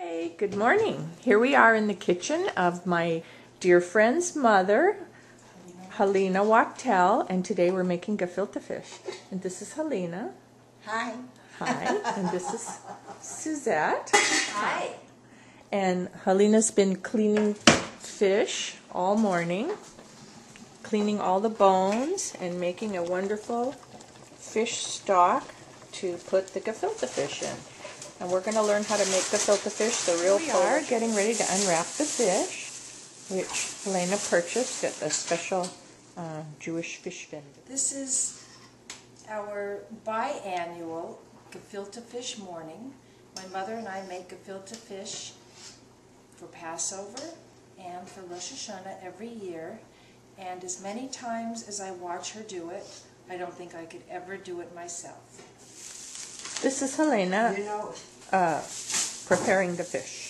Hey, good morning. Here we are in the kitchen of my dear friend's mother, Halina Wachtel, and today we're making gefilte fish. And this is Halina. Hi. Hi. And this is Suzette. Hi. And Halina's been cleaning fish all morning, cleaning all the bones and making a wonderful fish stock to put the gefilte fish in. And we're going to learn how to make gefilte fish the real way. We are getting ready to unwrap the fish, which Helena purchased at the special Jewish fish vendor. This is our biannual gefilte fish morning. My mother and I make gefilte fish for Passover and for Rosh Hashanah every year. And as many times as I watch her do it, I don't think I could ever do it myself. This is Helena preparing the fish.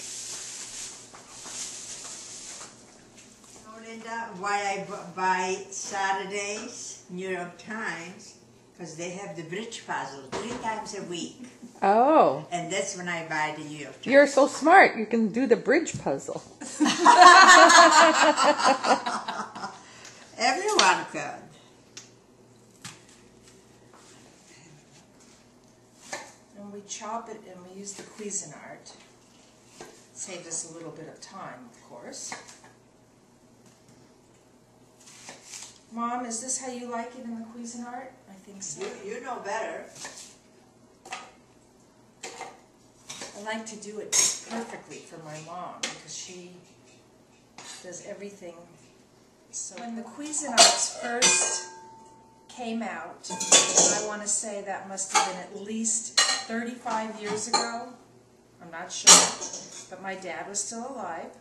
Linda, why I buy Saturdays, New York Times, because they have the bridge puzzle 3 times a week. Oh. And that's when I buy the New York Times. You're so smart. You can do the bridge puzzle. Everyone could. And we chop it and we use the Cuisinart. Saves us a little bit of time, of course. Mom, is this how you like it in the Cuisinart? I think so. You know better. I like to do it perfectly for my mom because she does everything. So when the Cuisinarts first came out, I want to say that must have been at least 35 years ago. I'm not sure, but my dad was still alive.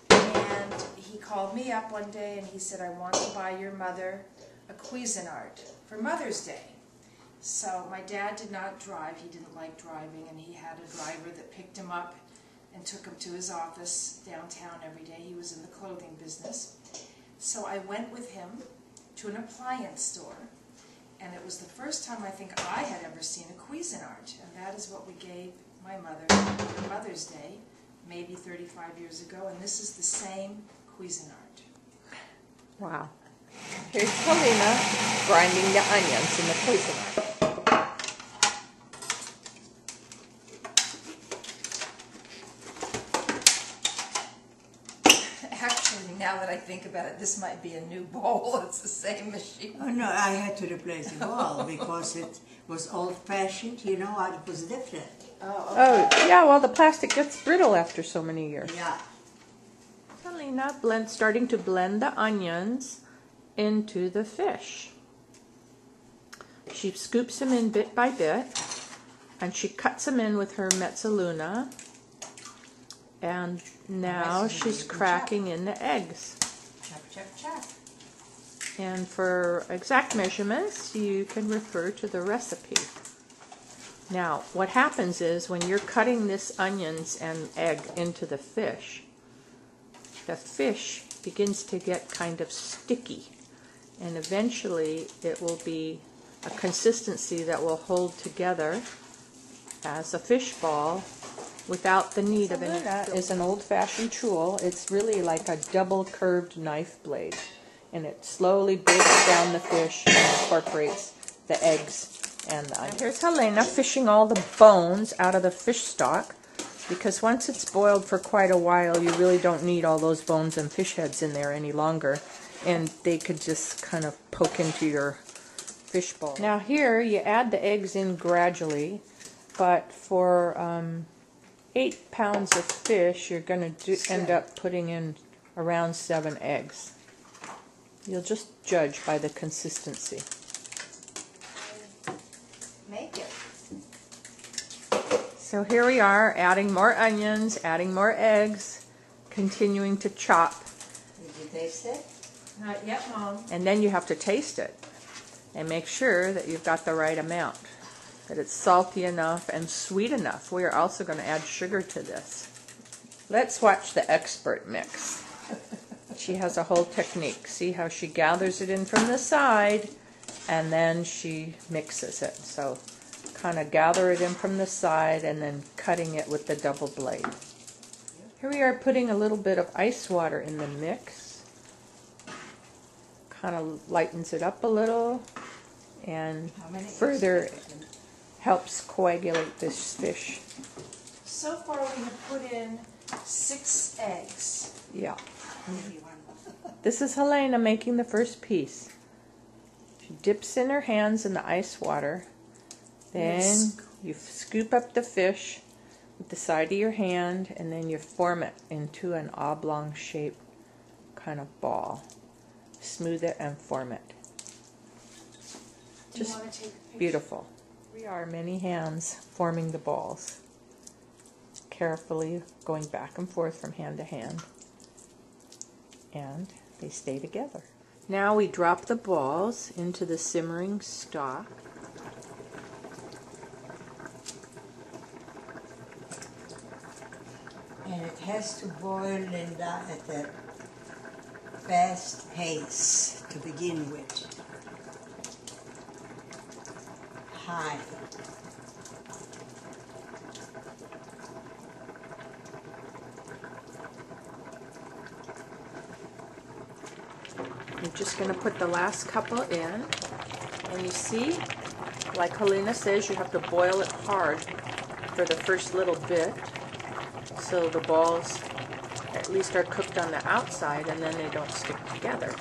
And he called me up one day and he said, I want to buy your mother a Cuisinart for Mother's Day. So my dad did not drive. He didn't like driving, and he had a driver that picked him up and took him to his office downtown every day. He was in the clothing business. So I went with him to an appliance store, and it was the first time I think I had ever seen a Cuisinart, and that is what we gave my mother for Mother's Day, maybe 35 years ago, and this is the same Cuisinart. Wow. Here's Helena grinding the onions in the Cuisinart. Actually, now that I think about it, this might be a new bowl. It's the same machine. Oh no, I had to replace the bowl because it was old-fashioned. You know, it was different. Oh, okay. Oh, yeah, well, the plastic gets brittle after so many years. Yeah. Helena starting to blend the onions into the fish. She scoops them in bit by bit, and she cuts them in with her mezzaluna. And now she's cracking in the eggs. Chop, chop, chop. And for exact measurements, you can refer to the recipe. Now, what happens is when you're cutting this onions and egg into the fish begins to get kind of sticky. And eventually it will be a consistency that will hold together as a fish ball without the need of any. That is an old-fashioned tool. It's really like a double-curved knife blade. And it slowly breaks down the fish and incorporates the eggs and the onions. Here's Helena fishing all the bones out of the fish stock, because once it's boiled for quite a while, you really don't need all those bones and fish heads in there any longer, and they could just kind of poke into your fish bowl. Now here, you add the eggs in gradually, but for 8 pounds of fish, you're going to end up putting in around 7 eggs. You'll just judge by the consistency. Make it. So here we are, adding more onions, adding more eggs, continuing to chop. Did you taste it? Not yet, Mom. And then you have to taste it and make sure that you've got the right amount, that it's salty enough and sweet enough. We are also going to add sugar to this. Let's watch the expert mix. She has a whole technique. See how she gathers it in from the side and then she mixes it. So kind of gather it in from the side and then cutting it with the double blade. Here we are putting a little bit of ice water in the mix. Kind of lightens it up a little and further helps coagulate this fish. So far we have put in 6 eggs. Yeah. This is Halina making the first piece. She dips in her hands in the ice water. Then you scoop up the fish with the side of your hand, and then you form it into an oblong shape kind of ball. Smooth it and form it. Just beautiful. We are many hands forming the balls, carefully going back and forth from hand to hand, and they stay together. Now we drop the balls into the simmering stock. And it has to boil, Linda, at a fast pace to begin with. High. You're just going to put the last couple in, and you see, like Halina says, you have to boil it hard for the first little bit, so the balls at least are cooked on the outside and then they don't stick together.